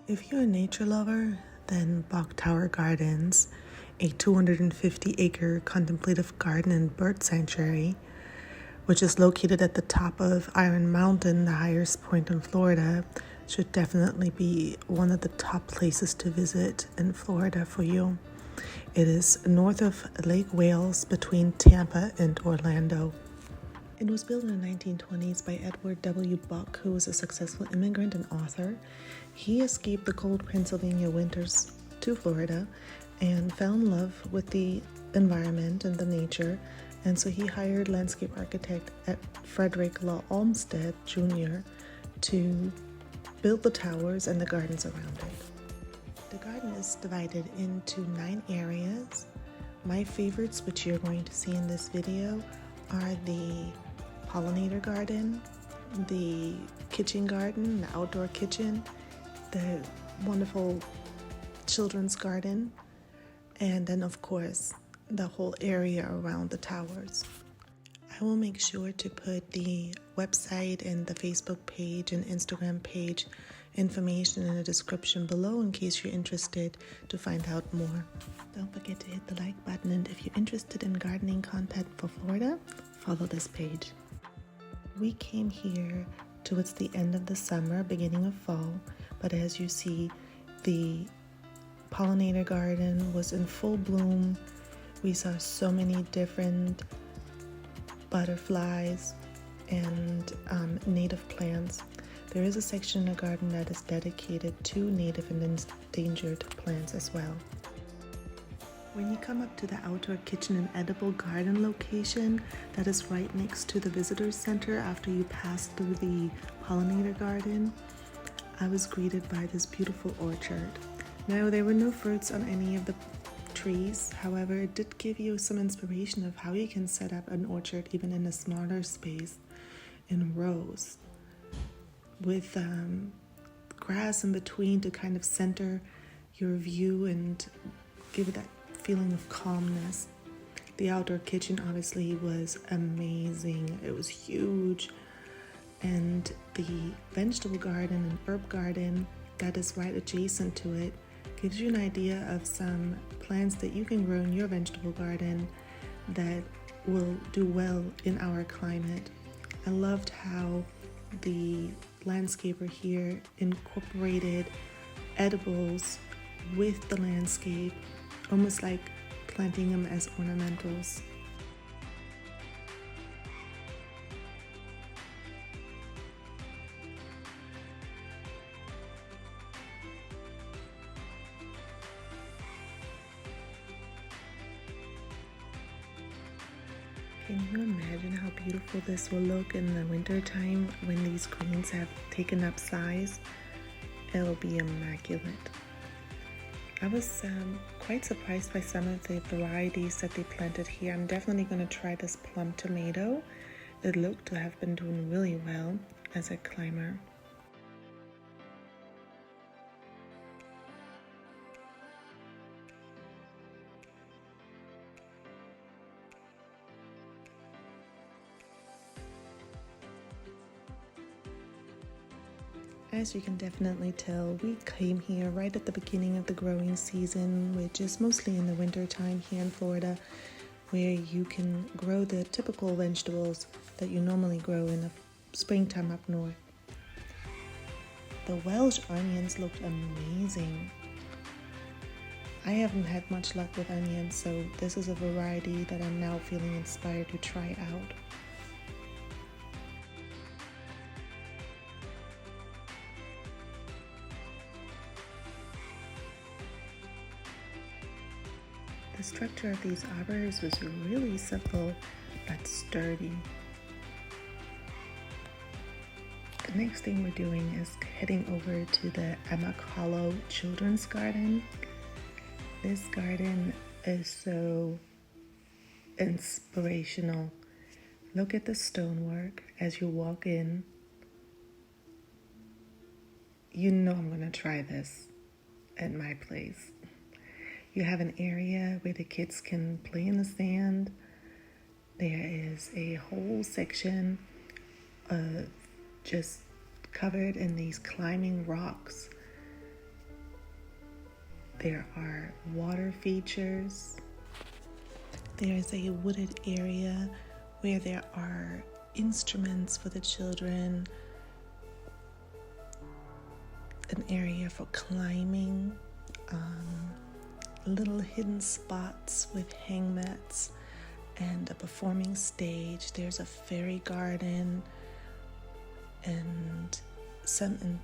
If you're a nature lover, then Bok Tower Gardens, a 250-acre contemplative garden and bird sanctuary, which is located at the top of Iron Mountain, the highest point in Florida, should definitely be one of the top places to visit in Florida for you. It is north of Lake Wales between Tampa and Orlando. It was built in the 1920s by Edward W. Bok, who was a successful immigrant and author. He escaped the cold Pennsylvania winters to Florida and fell in love with the environment and the nature, and so he hired landscape architect Frederick Law Olmsted Jr. to build the towers and the gardens around it. The garden is divided into 9 areas. My favorites, which you're going to see in this video, are the pollinator garden, the kitchen garden, the outdoor kitchen, the wonderful children's garden, and then of course the whole area around the towers. I will make sure to put the website and the Facebook page and Instagram page information in the description below in case you're interested to find out more. Don't forget to hit the like button, and if you're interested in gardening content for Florida, follow this page. We came here towards the end of the summer, beginning of fall, but as you see, the pollinator garden was in full bloom. We saw so many different butterflies and native plants. There is a section in the garden that is dedicated to native and endangered plants as well. When you come up to the outdoor kitchen and edible garden location that is right next to the visitor center after you pass through the pollinator garden, I was greeted by this beautiful orchard. Now, there were no fruits on any of the trees. However, it did give you some inspiration of how you can set up an orchard even in a smaller space in rows with grass in between to kind of center your view and give it that feeling of calmness. The outdoor kitchen obviously was amazing. It was huge. And the vegetable garden and herb garden that is right adjacent to it gives you an idea of some plants that you can grow in your vegetable garden that will do well in our climate. I loved how the landscaper here incorporated edibles with the landscape, almost like planting them as ornamentals. Can you imagine how beautiful this will look in the winter time when these greens have taken up size? It'll be immaculate. I was quite surprised by some of the varieties that they planted here. I'm definitely going to try this plum tomato. It looked to have been doing really well as a climber. As you can definitely tell, we came here right at the beginning of the growing season, which is mostly in the winter time here in Florida, where you can grow the typical vegetables that you normally grow in the springtime up north. The Welsh onions looked amazing. I haven't had much luck with onions, so this is a variety that I'm now feeling inspired to try out. The structure of these arbors was really simple but sturdy. The next thing we're doing is heading over to the Hammock Hollow Children's Garden. This garden is so inspirational. Look at the stonework as you walk in. You know I'm going to try this at my place. You have an area where the kids can play in the sand. There is a whole section of just covered in these climbing rocks There are water features. There is a wooded area where there are instruments for the children, an area for climbing, little hidden spots with hang mats and a performing stage. There's a fairy garden and an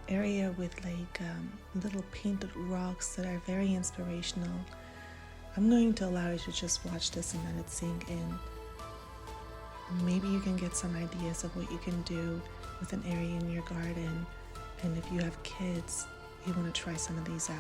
area with like little painted rocks that are very inspirational. I'm going to allow you to just watch this and let it sink in. Maybe you can get some ideas of what you can do with an area in your garden. And if you have kids, you want to try some of these out.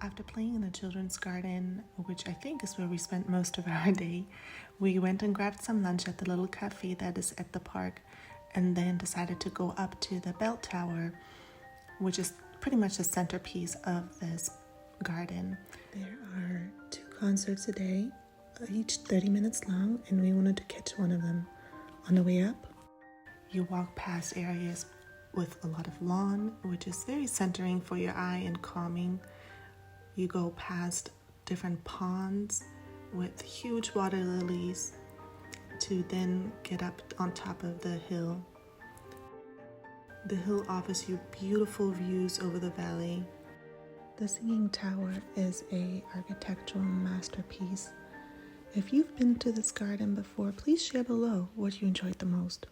After playing in the children's garden, which I think is where we spent most of our day, we went and grabbed some lunch at the little cafe that is at the park, and then decided to go up to the bell tower, which is pretty much the centerpiece of this garden. There are 2 concerts a day, each 30 minutes long, and we wanted to catch one of them. On the way up, you walk past areas with a lot of lawn, which is very centering for your eye and calming. You go past different ponds with huge water lilies to then get up on top of the hill. The hill offers you beautiful views over the valley. The Singing Tower is an architectural masterpiece. If you've been to this garden before, please share below what you enjoyed the most.